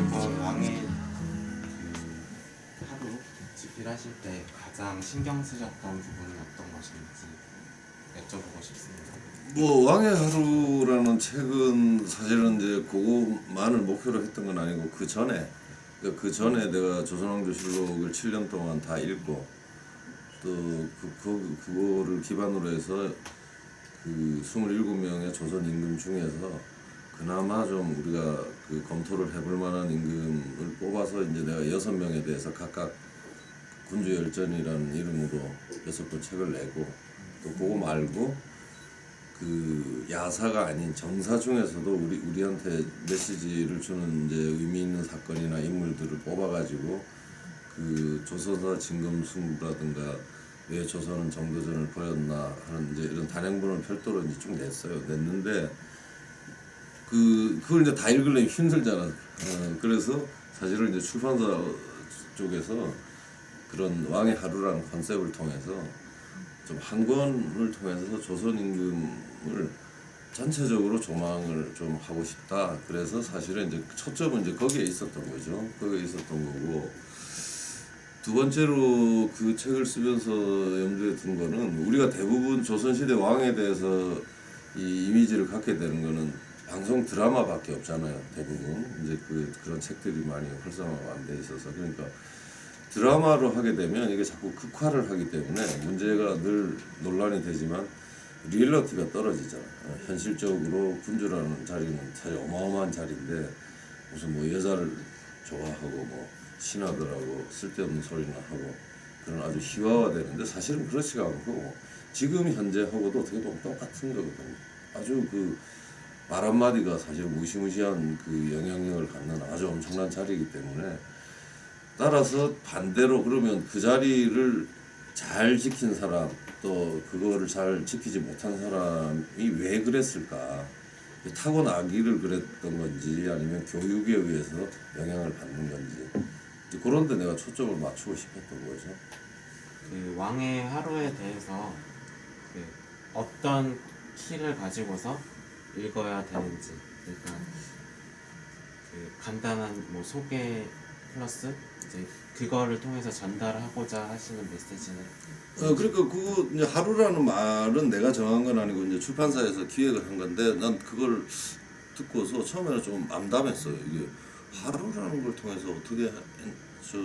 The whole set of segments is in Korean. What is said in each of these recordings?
이번 왕의 하루 집필하실 때 가장 신경 쓰셨던 부분은 어떤 것인지 여쭤보고 싶습니다. 뭐 왕의 하루라는 책은 사실은 이제 그거만을 목표로 했던 건 아니고 그 전에 내가 조선왕조실록을 7년 동안 다 읽고 또 그거를 기반으로 해서 그 27명의 조선 임금 중에서 그나마 좀 우리가 그 검토를 해볼 만한 임금을 뽑아서 이제 내가 6명에 대해서 각각 군주열전이라는 이름으로 6권 책을 내고 또 그거 말고 그 야사가 아닌 정사 중에서도 우리한테 메시지를 주는 이제 의미 있는 사건이나 인물들을 뽑아가지고 그 조선사 진검승부라든가 왜 조선은 정도전을 벌였나 하는 이제 이런 단행본을 별도로 이제 쭉 냈는데 그걸 이제 다 읽으려면 힘들잖아. 그래서 사실은 이제 출판사 쪽에서 그런 왕의 하루라는 컨셉을 통해서 좀 한 권을 통해서 조선 임금을 전체적으로 조망을 좀 하고 싶다. 그래서 사실은 이제 초점은 이제 거기에 있었던 거죠. 거기에 있었던 거고 두 번째로 그 책을 쓰면서 염두에 둔 거는 우리가 대부분 조선시대 왕에 대해서 이 이미지를 갖게 되는 거는 방송 드라마밖에 없잖아요. 대부분 이제 그런 책들이 많이 활성화가 안 돼 있어서 그러니까 드라마로 하게 되면 이게 자꾸 극화를 하기 때문에 문제가 늘 논란이 되지만 리얼리티가 떨어지잖아. 현실적으로 군주라는 자리는 사실 어마어마한 자리인데 무슨 뭐 여자를 좋아하고 뭐 신하들하고 쓸데없는 소리나 하고 그런 아주 희화화되는데 사실은 그렇지가 않고 지금 현재하고도 어떻게 보면 똑같은 거거든요. 아주 그 말 한마디가 사실 무시무시한 그 영향력을 갖는 아주 엄청난 자리이기 때문에 따라서 반대로 그러면 그 자리를 잘 지킨 사람 또 그거를 잘 지키지 못한 사람이 왜 그랬을까? 타고나기를 그랬던 건지 아니면 교육에 의해서 영향을 받는 건지 그런 데 내가 초점을 맞추고 싶었던 거죠. 그 왕의 하루에 대해서 그 어떤 키를 가지고서 읽어야 되는지 일단 그 간단한 뭐 소개 플러스 이제 그거를 통해서 전달하고자 하시는 메시지는 그러니까 그 이제 하루라는 말은 내가 정한 건 아니고 이제 출판사에서 기획을 한 건데 난 그걸 듣고서 처음에는 좀 암담했어요. 이게 하루라는 걸 통해서 어떻게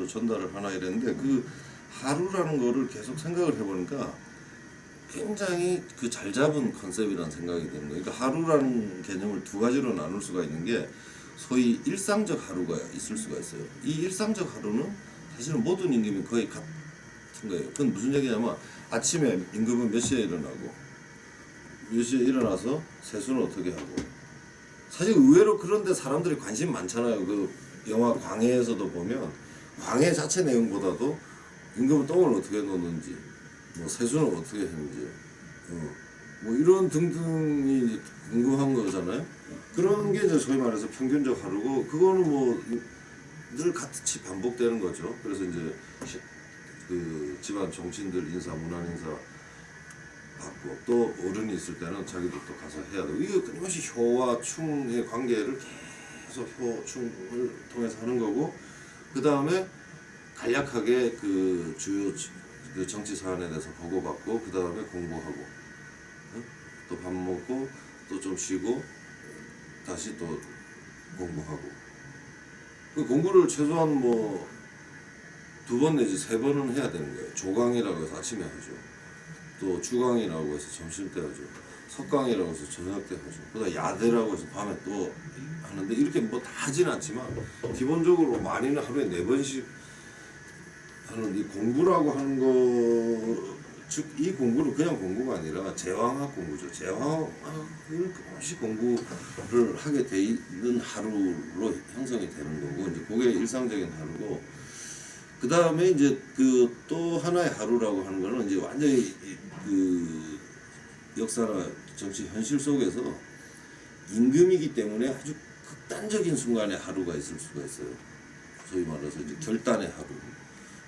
전달을 하나 이랬는데 그 하루라는 거를 계속 생각을 해보니까 굉장히 그 잘 잡은 컨셉이라는 생각이 드는 거예요. 그러니까 하루라는 개념을 두 가지로 나눌 수가 있는 게 소위 일상적 하루가 있을 수가 있어요. 이 일상적 하루는 사실은 모든 임금이 거의 같은 거예요. 그건 무슨 얘기냐면 아침에 임금은 몇 시에 일어나고 몇 시에 일어나서 세수는 어떻게 하고 사실 의외로 그런데 사람들이 관심 많잖아요. 그 영화 광해에서도 보면 광해 자체 내용보다도 임금은 똥을 어떻게 놓는지 뭐 세수는 어떻게 했는지 뭐 이런 등등이 이제 궁금한 거잖아요. 그런 게 이제 소위 말해서 평균적 하루고 그거는 뭐 늘 같이 반복되는 거죠. 그래서 이제 그 집안 종친들 인사, 문안 인사 받고 또 어른이 있을 때는 자기도 또 가서 해야 되고 이게 끊임없이 효와 충의 관계를 계속 효, 충을 통해서 하는 거고 그 다음에 간략하게 그 주요 그 정치 사안에 대해서 보고받고 그 다음에 공부하고 또 밥 먹고 또 좀 쉬고 다시 또 공부하고 그 공부를 최소한 뭐 2번 내지 3번은 해야 되는 거예요. 조강이라고 해서 아침에 하죠. 또 주강이라고 해서 점심 때 하죠. 석강이라고 해서 저녁 때 하죠. 그다음 야대라고 해서 밤에 또 하는데 이렇게 뭐 다 하진 않지만 기본적으로 많이는 하루에 4번씩 하는 이 공부라고 하는 거, 즉 이 공부는 그냥 공부가 아니라 제왕학 공부죠. 제왕학을 끊임없이 공부를 하게 돼 있는 하루로 형성이 되는 거고 이제 그게 일상적인 하루고 그 다음에 이제 그 또 하나의 하루라고 하는 거는 이제 완전히 그 역사나 정치 현실 속에서 임금이기 때문에 아주 극단적인 순간에 하루가 있을 수가 있어요. 소위 말해서 이제 결단의 하루.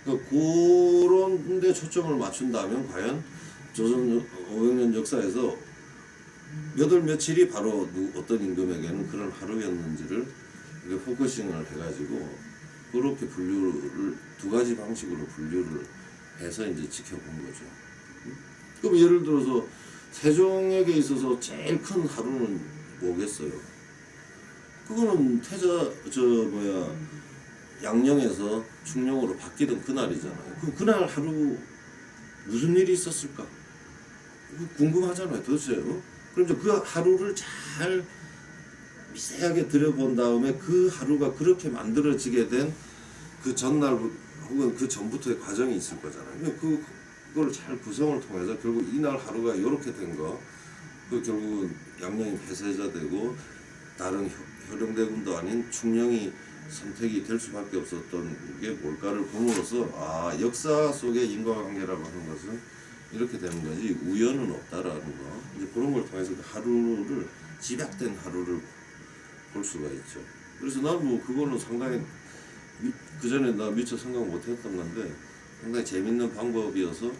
그러니까 그런 데 초점을 맞춘다면 과연 조선 500년 역사에서 몇 월 며칠이 바로 어떤 임금에게는 그런 하루였는지를 이렇게 포커싱을 해가지고 그렇게 분류를 두 가지 방식으로 분류를 해서 이제 지켜본 거죠. 그럼 예를 들어서 세종에게 있어서 제일 큰 하루는 뭐겠어요? 그거는 양령에서 충령으로 바뀌던 그날이잖아요. 그날 하루 무슨 일이 있었을까? 궁금하잖아요. 도대체. 그럼 이제 그 하루를 잘 미세하게 들여본 다음에 그 하루가 그렇게 만들어지게 된 그 전날 혹은 그 전부터의 과정이 있을 거잖아요. 그걸 잘 구성을 통해서 결국 이날 하루가 이렇게 된 거, 그 결국은 양령이 폐쇄자 되고 다른 효령대군도 아닌 충령이 선택이 될 수밖에 없었던 게 뭘까를 봄으로써 역사 속의 인과관계라고 하는 것은 이렇게 되는 거지 우연은 없다라는 거. 이제 그런 걸 통해서 그 하루를 집약된 하루를 볼 수가 있죠. 그래서 난 뭐 그거는 상당히 그 전에 나 미처 생각 못했던 건데 상당히 재밌는 방법이어서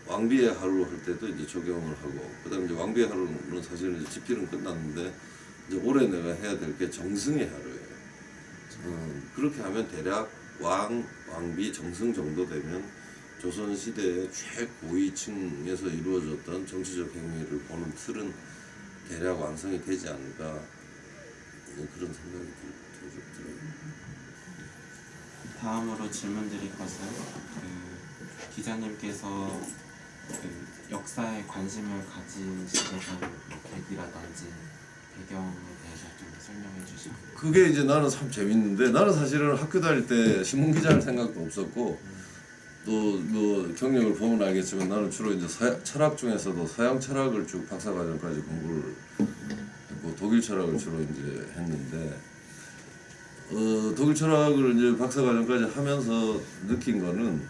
왕비의 하루 할 때도 이제 적용을 하고 그다음에 이제 왕비의 하루는 사실은 이제 집필은 끝났는데 이제 올해 내가 해야 될 게 정승의 하루예요. 그렇게 하면 대략 왕비, 정승 정도 되면 조선시대의 최고위층에서 이루어졌던 정치적 행위를 보는 틀은 대략 완성이 되지 않을까 그런 생각이 들어요. 다음으로 질문드릴 것은 그 기자님께서 그 역사에 관심을 가지시게 된 계기라든지 배경에 대해서 좀 설명해 주시면. 그게 이제 나는 참 재밌는데 나는 사실은 학교 다닐 때 신문 기자 할 생각도 없었고 또 뭐 경력을 보면 알겠지만 나는 주로 이제 철학 중에서도 서양 철학을 쭉 박사과정까지 공부를 했고 독일 철학을 주로 이제 했는데 독일 철학을 이제 박사과정까지 하면서 느낀 거는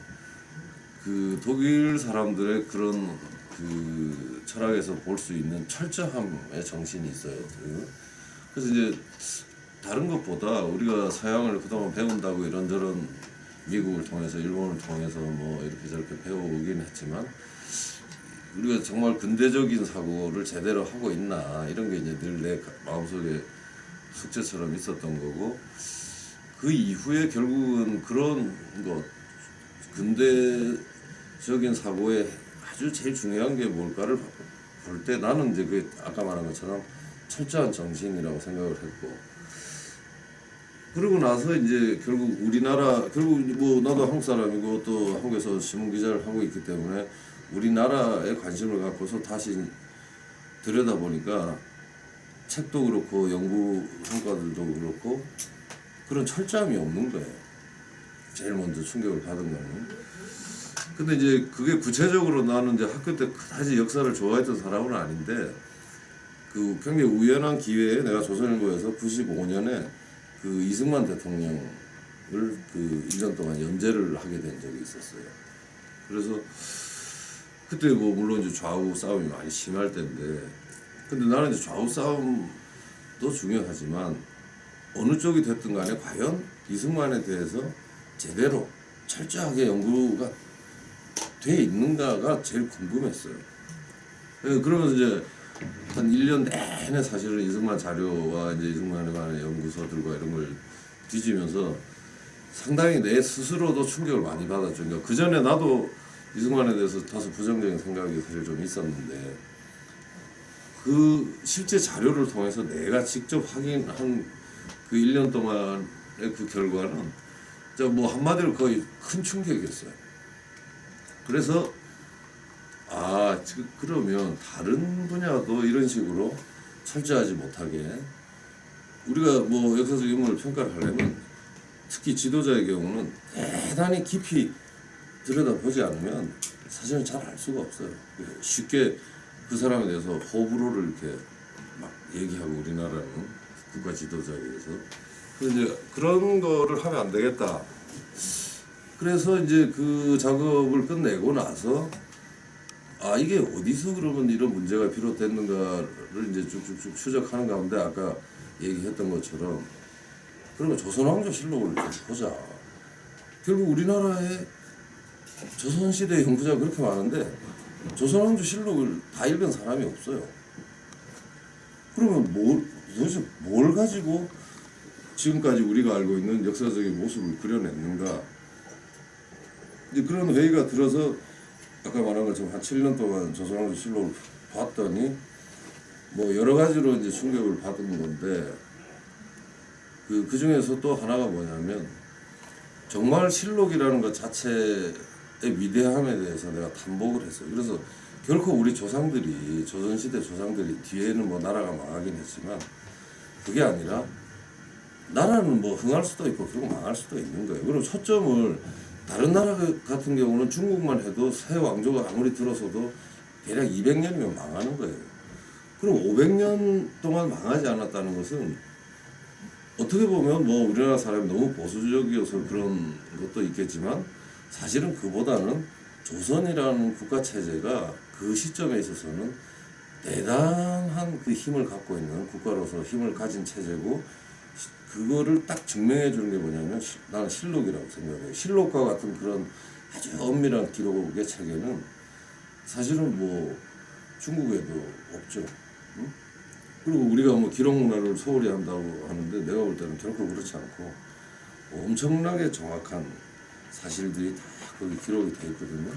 그 독일 사람들의 그런 그 철학에서 볼 수 있는 철저함의 정신이 있어요. 그래서 이제 다른 것보다 우리가 서양을 그동안 배운다고 이런저런 미국을 통해서 일본을 통해서 뭐 이렇게 저렇게 배우긴 했지만 우리가 정말 근대적인 사고를 제대로 하고 있나 이런 게 이제 늘 내 마음속에 숙제처럼 있었던 거고 그 이후에 결국은 그런 것 근대적인 사고에 아주 제일 중요한 게 뭘까를 볼 때 나는 이제 그 아까 말한 것처럼 철저한 정신이라고 생각을 했고 그러고 나서 이제 결국 우리나라 결국 뭐 나도 한국 사람이고 또 한국에서 신문 기자를 하고 있기 때문에 우리나라에 관심을 갖고서 다시 들여다 보니까 책도 그렇고 연구 성과들도 그렇고 그런 철저함이 없는 거예요. 제일 먼저 충격을 받은 거는. 근데 이제 그게 구체적으로 나는 이제 학교 때 그다지 역사를 좋아했던 사람은 아닌데 그 굉장히 우연한 기회에 내가 조선일보에서 95년에 그 이승만 대통령을 그 1년 동안 연재를 하게 된 적이 있었어요. 그래서 그때 뭐 물론 이제 좌우 싸움이 많이 심할 때인데 근데 나는 이제 좌우 싸움도 중요하지만 어느 쪽이 됐든 간에 과연 이승만에 대해서 제대로 철저하게 연구가 돼 있는가가 제일 궁금했어요. 그러면서 이제 한 1년 내내 사실은 이승만 자료와 이제 이승만에 관한 연구서들과 이런 걸 뒤지면서 상당히 내 스스로도 충격을 많이 받았죠. 그러니까 그 전에 나도 이승만에 대해서 다소 부정적인 생각이 사실 좀 있었는데 그 실제 자료를 통해서 내가 직접 확인한 그 1년 동안의 그 결과는 뭐 한마디로 거의 큰 충격이었어요. 그래서 그러면 다른 분야도 이런 식으로 철저하지 못하게 우리가 뭐 역사적 인물을 평가를 하려면 특히 지도자의 경우는 대단히 깊이 들여다보지 않으면 사실은 잘 알 수가 없어요. 쉽게 그 사람에 대해서 호불호를 이렇게 막 얘기하고 우리나라는 국가 지도자에 대해서 그래서 이제 그런 거를 하면 안 되겠다. 그래서 이제 그 작업을 끝내고 나서 이게 어디서 그러면 이런 문제가 비롯됐는가를 이제 쭉쭉쭉 추적하는 가운데 아까 얘기했던 것처럼 그러면 조선왕조실록을 좀 보자. 결국 우리나라에 조선시대 연구자가 그렇게 많은데 조선왕조실록을 다 읽은 사람이 없어요. 그러면 도대체 뭘 가지고 지금까지 우리가 알고 있는 역사적인 모습을 그려냈는가? 이제 그런 회의가 들어서 아까 말한 것처럼 한 7년 동안 조선왕조실록을 봤더니 뭐 여러 가지로 이제 충격을 받은 건데 그 중에서 또 하나가 뭐냐면 정말 실록이라는 것 자체의 위대함에 대해서 내가 탐복을 했어요. 그래서 결코 우리 조상들이 조선시대 조상들이 뒤에는 뭐 나라가 망하긴 했지만 그게 아니라 나라는 뭐 흥할 수도 있고 결국 망할 수도 있는 거예요. 그리고 초점을 다른 나라 같은 경우는 중국만 해도 새 왕조가 아무리 들어서도 대략 200년이면 망하는 거예요. 그럼 500년 동안 망하지 않았다는 것은 어떻게 보면 뭐 우리나라 사람이 너무 보수적이어서 그런 것도 있겠지만 사실은 그보다는 조선이라는 국가 체제가 그 시점에 있어서는 대단한 그 힘을 갖고 있는 국가로서 힘을 가진 체제고 그거를 딱 증명해 주는 게 뭐냐면 나는 실록이라고 생각해요. 실록과 같은 그런 아주 엄밀한 기록의 체계는 사실은 뭐 중국에도 없죠. 응? 그리고 우리가 뭐 기록 문화를 소홀히 한다고 하는데 내가 볼 때는 결코 그렇지 않고 엄청나게 정확한 사실들이 다 거기 기록이 돼 있거든요.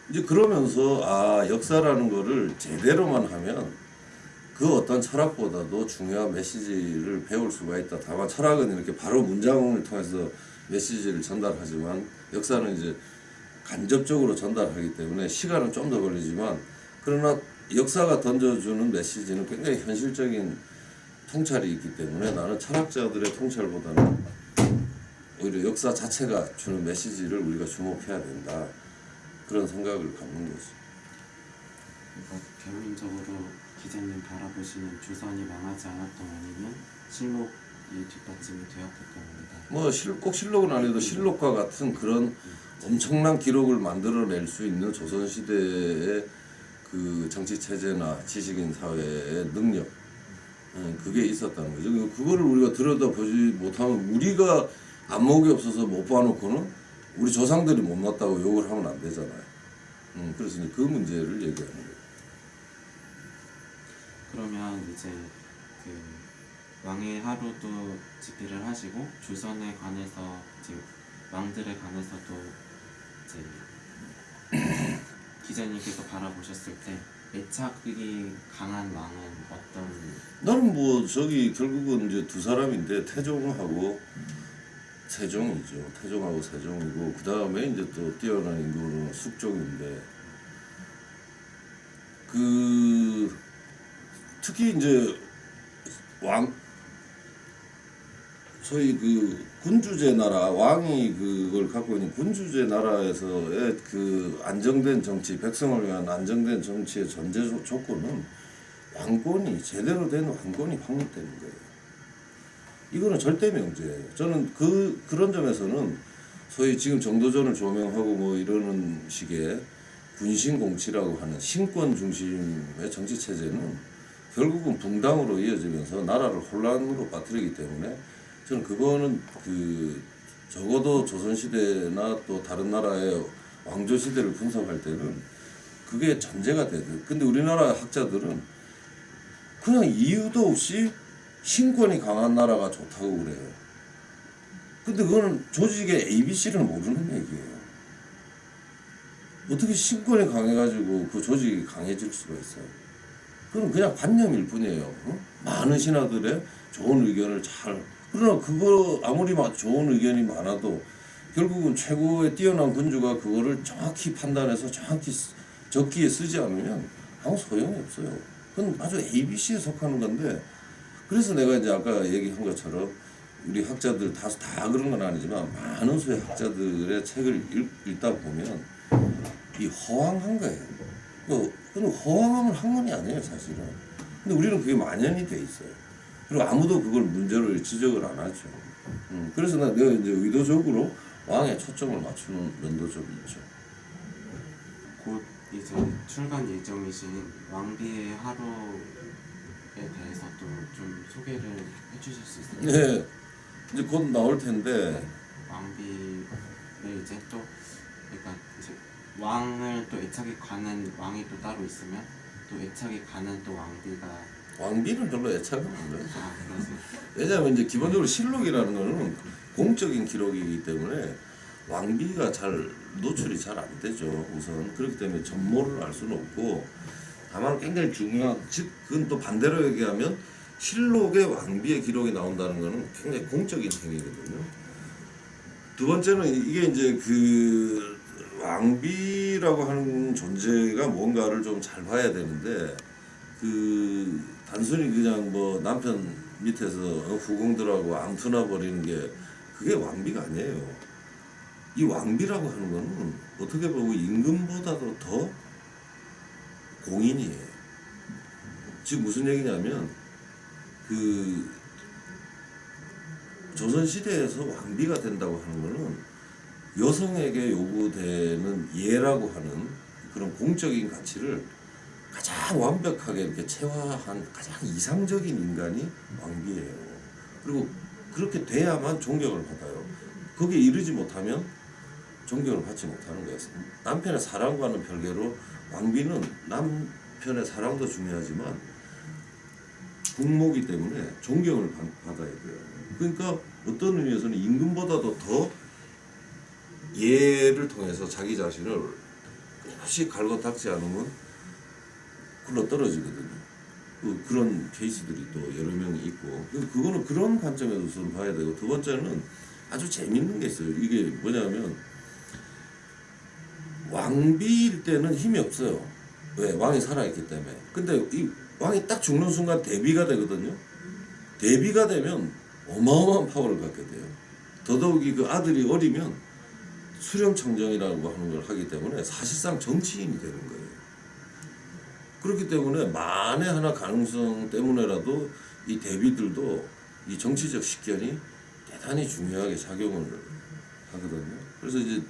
이제 그러면서 역사라는 거를 제대로만 하면 그 어떤 철학보다도 중요한 메시지를 배울 수가 있다. 다만 철학은 이렇게 바로 문장을 통해서 메시지를 전달하지만 역사는 이제 간접적으로 전달하기 때문에 시간은 좀 더 걸리지만 그러나 역사가 던져주는 메시지는 굉장히 현실적인 통찰이 있기 때문에 나는 철학자들의 통찰보다는 오히려 역사 자체가 주는 메시지를 우리가 주목해야 된다. 그런 생각을 갖는 거지. 그러니까 결론적으로 기자님 바라보시는 조선이 망하지 않았던 원인은 실록이 뒷받침이 되었기 때문이다. 뭐 꼭 실록은 아니어도 실록과 같은 그런 엄청난 기록을 만들어낼 수 있는 조선시대의 그 정치 체제나 지식인 사회의 능력, 그게 있었다는 거죠. 그거를 우리가 들여다보지 못하면 우리가 안목이 없어서 못 봐놓고는 우리 조상들이 못났다고 욕을 하면 안 되잖아요. 그래서 그 문제를 얘기하는 거예요. 그러면 이제 그 왕의 하루도 집필을 하시고 조선에 관해서 이제 왕들에 관해서도 이제 기자님께서 바라보셨을 때 애착이 강한 왕은 어떤? 나는 뭐 결국은 이제 두 사람인데 태종하고 세종이죠. 태종하고 세종이고 그 다음에 이제 또 뛰어난 인물은 숙종인데 특히 이제 소위 그 군주제 나라 왕이 그걸 갖고 있는 군주제 나라에서의 그 안정된 정치, 백성을 위한 안정된 정치의 전제 조건은 왕권이 제대로 된 왕권이 확립되는 거예요. 이거는 절대 명제예요. 저는 그런 점에서는 소위 지금 정도전을 조명하고 뭐 이러는 식의 군신 공치라고 하는 신권 중심의 정치 체제는 결국은 붕당으로 이어지면서 나라를 혼란으로 빠뜨리기 때문에 저는 그거는 적어도 조선시대나 또 다른 나라의 왕조시대를 분석할 때는 그게 전제가 돼요. 근데 우리나라 학자들은 그냥 이유도 없이 신권이 강한 나라가 좋다고 그래요. 근데 그거는 조직의 ABC를 모르는 얘기예요. 어떻게 신권이 강해가지고 그 조직이 강해질 수가 있어요. 그건 그냥 관념일 뿐이에요. 많은 신하들의 좋은 의견을 그러나 그거 아무리 좋은 의견이 많아도 결국은 최고의 뛰어난 군주가 그거를 정확히 판단해서 정확히 적기에 쓰지 않으면 아무 소용이 없어요. 그건 아주 ABC에 속하는 건데 그래서 내가 이제 아까 얘기한 것처럼 우리 학자들 다수 다 그런 건 아니지만 많은 수의 학자들의 책을 읽다 보면 이 허황한 거예요. 그건 허황함을 한 건이 아니에요 사실은. 근데 우리는 그게 만연이 돼 있어요. 그리고 아무도 그걸 문제로 지적을 안 하죠. 그래서 내가 이제 의도적으로 왕에 초점을 맞추는 면도 좀 있죠. 곧 이제 출간 예정이신 왕비의 하루에 대해서도 좀 소개를 해주실 수 있을까요? 네, 이제 곧 나올 텐데 왕비를 이제 또 그러니까 이제 왕을 또 애착이 가는 왕이 또 따로 있으면 또 애착이 가는 또 왕비가 왕비는 별로 애착은 없는 거죠. 그래서 왜냐하면 이제 기본적으로 실록이라는 거는 공적인 기록이기 때문에 왕비가 잘 노출이 잘 안 되죠. 우선 그렇기 때문에 전모를 알 수는 없고, 다만 굉장히 중요한, 즉 그건 또 반대로 얘기하면 실록에 왕비의 기록이 나온다는 거는 굉장히 공적인 행위거든요. 두 번째는 이게 이제 그 왕비라고 하는 존재가 뭔가를 좀 잘 봐야 되는데, 그 단순히 그냥 뭐 남편 밑에서 후궁들하고 암투나 버리는 게 그게 왕비가 아니에요. 이 왕비라고 하는 거는 어떻게 보면 임금보다도 더 공인이에요. 지금 무슨 얘기냐면 그 조선 시대에서 왕비가 된다고 하는 거는 여성에게 요구되는 예라고 하는 그런 공적인 가치를 가장 완벽하게 이렇게 체화한 가장 이상적인 인간이 왕비예요. 그리고 그렇게 돼야만 존경을 받아요. 거기에 이르지 못하면 존경을 받지 못하는 거예요. 남편의 사랑과는 별개로 왕비는 남편의 사랑도 중요하지만 국모기 때문에 존경을 받아야 돼요. 그러니까 어떤 의미에서는 임금보다도 더 예를 통해서 자기 자신을 끝없이 갈고 닦지 않으면 굴러 떨어지거든요. 그런 케이스들이 또 여러 명이 있고, 그거는 그런 관점에서 우선 봐야 되고, 두 번째는 아주 재밌는 게 있어요. 이게 뭐냐면 왕비일 때는 힘이 없어요. 왜? 왕이 살아있기 때문에. 근데 이 왕이 딱 죽는 순간 대비가 되거든요. 대비가 되면 어마어마한 파워를 갖게 돼요. 더더욱이 그 아들이 어리면 수령청정이라고 하는 걸 하기 때문에 사실상 정치인이 되는 거예요. 그렇기 때문에 만에 하나 가능성 때문에라도 이 대비들도 이 정치적 식견이 대단히 중요하게 작용을 하거든요. 그래서 이제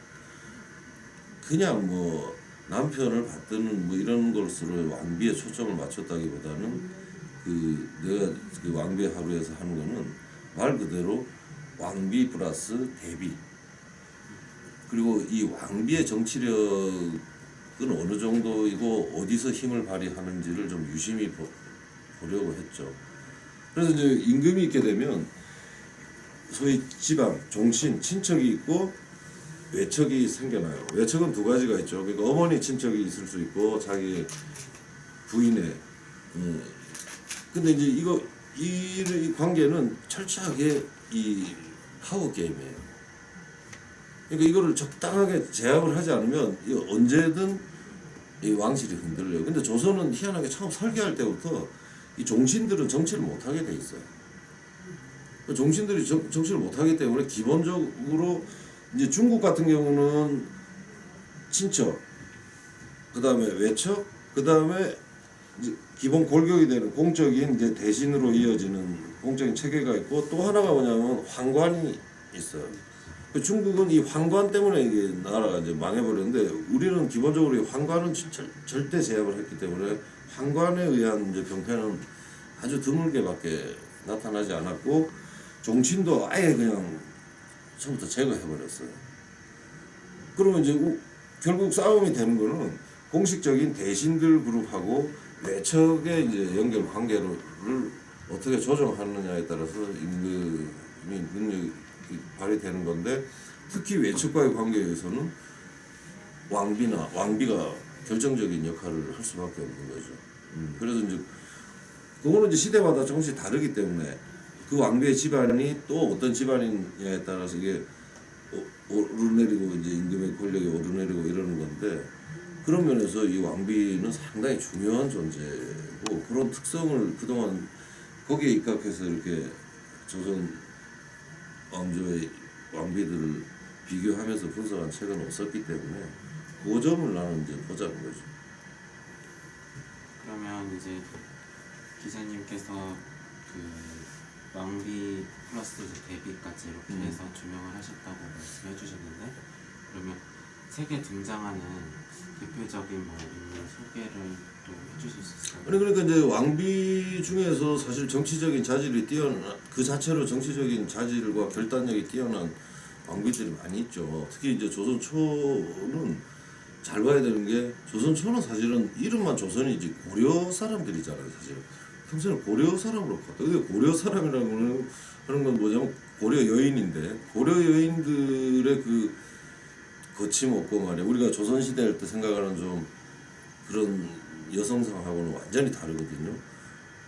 그냥 뭐 남편을 받드는 뭐 이런 것으로 왕비에 초점을 맞췄다기보다는 그 내가 그 왕비 하루에서 하는 거는 말 그대로 왕비 플러스 대비, 그리고 이 왕비의 정치력은 어느 정도이고 어디서 힘을 발휘하는지를 좀 유심히 보려고 했죠. 그래서 이제 임금이 있게 되면 소위 지방, 종친, 친척이 있고 외척이 생겨나요. 외척은 두 가지가 있죠. 그러니까 어머니 친척이 있을 수 있고 자기 부인의. 근데 이제 이 관계는 철저하게 이 파워 게임이에요. 그러니까 이거를 적당하게 제압을 하지 않으면 언제든 이 왕실이 흔들려요. 근데 조선은 희한하게 처음 설계할 때부터 이 종친들은 정치를 못하게 돼 있어요. 종친들이 정치를 못하기 때문에 기본적으로 이제 중국 같은 경우는 친척, 그 다음에 외척, 그 다음에 기본 골격이 되는 공적인 이제 대신으로 이어지는 공적인 체계가 있고, 또 하나가 뭐냐면 황관이 있어요. 중국은 이 황관 때문에 이게 나라가 이제 망해버렸는데, 우리는 기본적으로 이 황관은 절대 제압을 했기 때문에 황관에 의한 이제 병폐는 아주 드물게밖에 나타나지 않았고, 종친도 아예 그냥 처음부터 제거해버렸어요. 그러면 이제 결국 싸움이 되는 거는 공식적인 대신들 그룹하고 외척의 이제 연결 관계를 어떻게 조정하느냐에 따라서 임금이 능력이 발휘되는 건데, 특히 외척과의 관계에서는 왕비가 결정적인 역할을 할 수밖에 없는 거죠. 그래서 이제 그거는 이제 시대마다 조금씩 다르기 때문에 그 왕비의 집안이 또 어떤 집안이냐에 따라서 이게 오르내리고 이제 임금의 권력이 오르내리고 이러는 건데, 그런 면에서 이 왕비는 상당히 중요한 존재고, 그런 특성을 그동안 거기에 입각해서 이렇게 조선 왕조의 왕비들을 비교하면서 분석한 책은 없었기 때문에 그 점을 나는 이제 보자는 거죠. 그러면 이제 기자님께서 그 왕비 플러스 이제 데뷔까지 이렇게 해서 조명을 하셨다고 말씀해 주셨는데, 그러면 책에 등장하는 대표적인 뭐 인물 소개를 또 해주실 수 있을까요? 아니 그러니까 이제 왕비 중에서 사실 정치적인 자질이 뛰어난, 그 자체로 정치적인 자질과 결단력이 뛰어난 왕비들이 많이 있죠. 특히 이제 조선 초는 잘 봐야 되는 게 조선초는 사실은 이름만 조선이지 고려 사람들이잖아요. 사실 평소에는 고려 사람으로 컸다. 근데 고려 사람이라고 하는 건 뭐냐면 고려 여인인데 고려 여인들의 그 거침없고 말이야 우리가 조선시대 할 때 생각하는 좀 그런 여성상하고는 완전히 다르거든요.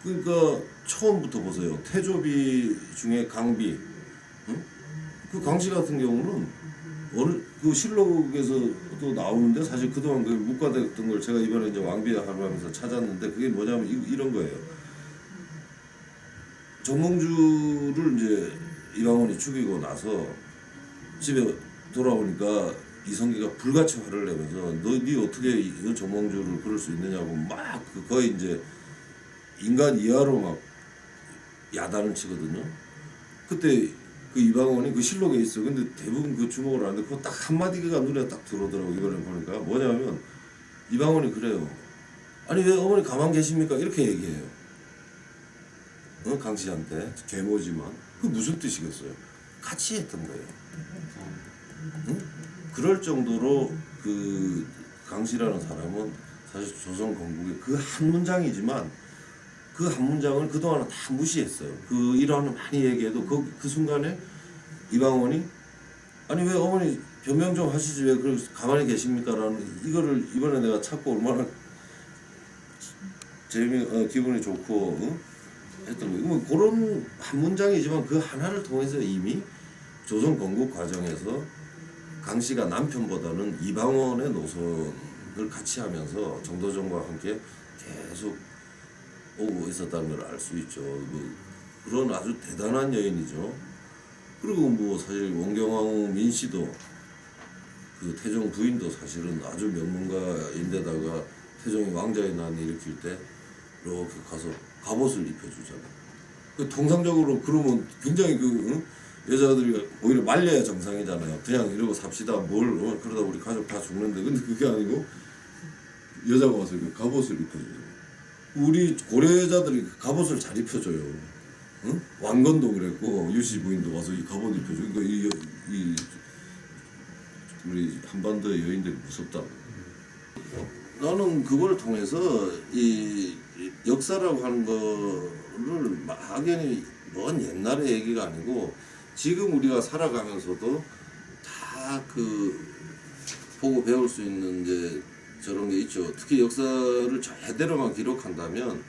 그러니까 처음부터 보세요. 태조비 중에 강비, 응? 그 강씨 같은 경우는 어느 그 실록에서도 나오는데 사실 그동안 그 묵과됐던 걸 제가 이번에 이제 왕비와 하루하면서 찾았는데 그게 뭐냐면 이런 거예요. 정몽주를 이제 이방원이 죽이고 나서 집에 돌아오니까 이성계가 불같이 화를 내면서 네 어떻게 이 정몽주를 그럴 수 있느냐고 막 거의 이제 인간 이하로 막 야단을 치거든요. 그때 그 이방원이 그 실록에 있어요. 근데 대부분 그 주목을 안 했고 딱 한마디가 눈에 딱 들어오더라고. 이번에 보니까 뭐냐면 이방원이 그래요. 아니 왜 어머니 가만 계십니까? 이렇게 얘기해요. 강씨한테 계모지만 그 무슨 뜻이겠어요? 같이 했던 거예요. 응? 그럴 정도로 그 강씨라는 사람은 사실 조선 건국의 그 한 문장이지만 그 한 문장을 그동안은 다 무시했어요. 그 일화는 많이 얘기해도 그 순간에 이방원이 아니 왜 어머니 변명 좀 하시지 왜 그렇게 가만히 계십니까? 라는 이거를 이번에 내가 찾고 얼마나 기분이 좋고 했던 거예요. 뭐 그런 한 문장이지만 그 하나를 통해서 이미 조선 건국 과정에서 강씨가 남편보다는 이방원의 노선을 같이 하면서 정도전과 함께 계속 오고 있었다는 걸 알 수 있죠. 뭐 그런 아주 대단한 여인이죠. 그리고 뭐 사실 원경왕후 민씨도 그 태종 부인도 사실은 아주 명문가인데다가 태종이 왕자의 난을 일으킬 때 이렇게 가서 갑옷을 입혀주잖아요. 그 통상적으로 그러면 굉장히 여자들이 오히려 말려야 정상이잖아요. 그냥 이러고 삽시다 뭘 그러다 우리 가족 다 죽는데 근데 그게 아니고 여자가 와서 그 갑옷을 입혀줘요. 우리 고려 여자들이 갑옷을 잘 입혀줘요. 응? 왕건도 그랬고 유씨 부인도 와서 이 갑옷 입혀줘. 그러니까 우리 한반도의 여인들이 무섭다고. 나는 그걸 통해서 이 역사라고 하는 거를 막연히 먼 옛날의 얘기가 아니고 지금 우리가 살아가면서도 다 보고 배울 수 있는 이제 저런 게 있죠. 특히 역사를 제대로만 기록한다면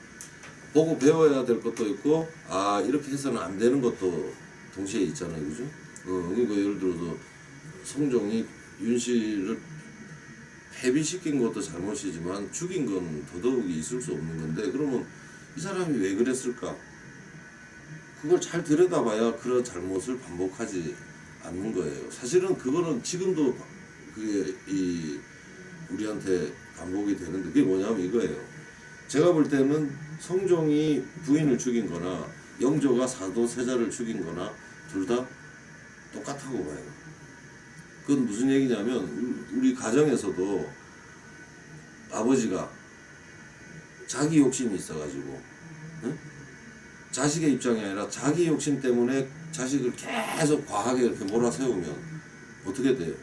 보고 배워야 될 것도 있고 이렇게 해서는 안 되는 것도 동시에 있잖아요, 그죠? 그러니까 예를 들어서 성종이 윤씨를 폐비시킨 것도 잘못이지만 죽인 건 더더욱이 있을 수 없는 건데 그러면 이 사람이 왜 그랬을까? 그걸 잘 들여다봐야 그런 잘못을 반복하지 않는 거예요. 사실은 그거는 지금도 그게 우리한테 반복이 되는데 그게 뭐냐면 이거예요. 제가 볼 때는 성종이 부인을 죽인 거나 영조가 사도 세자를 죽인 거나 둘 다 똑같다고 봐요. 그건 무슨 얘기냐면 우리 가정에서도 아버지가 자기 욕심이 있어가지고 자식의 입장이 아니라 자기 욕심 때문에 자식을 계속 과하게 이렇게 몰아세우면 어떻게 돼요?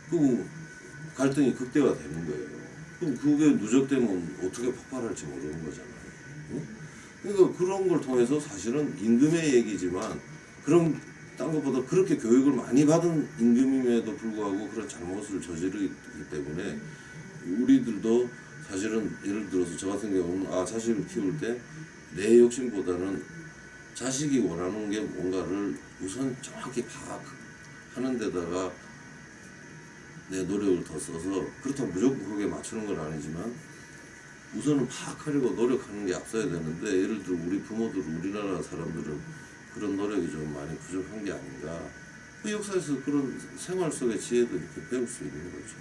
그 갈등이 극대화되는 거예요. 그럼 그게 누적되면 어떻게 폭발할지 모르는 거잖아요. 그러니까 그런 걸 통해서 사실은 임금의 얘기지만 그런 딴 것보다 그렇게 교육을 많이 받은 임금임에도 불구하고 그런 잘못을 저지르기 때문에 우리들도 사실은 예를 들어서 저 같은 경우는 자식을 키울 때 내 욕심보다는 자식이 원하는 게 뭔가를 우선 정확히 파악하는 데다가 내 노력을 더 써서 그렇다고 무조건 거기에 맞추는 건 아니지만 우선은 파악하려고 노력하는 게 앞서야 되는데 예를 들어 우리 부모들 우리나라 사람들은 그런 노력이 좀 많이 부족한 게 아닌가. 그 역사에서 그런 생활 속의 지혜도 이렇게 배울 수 있는 거죠.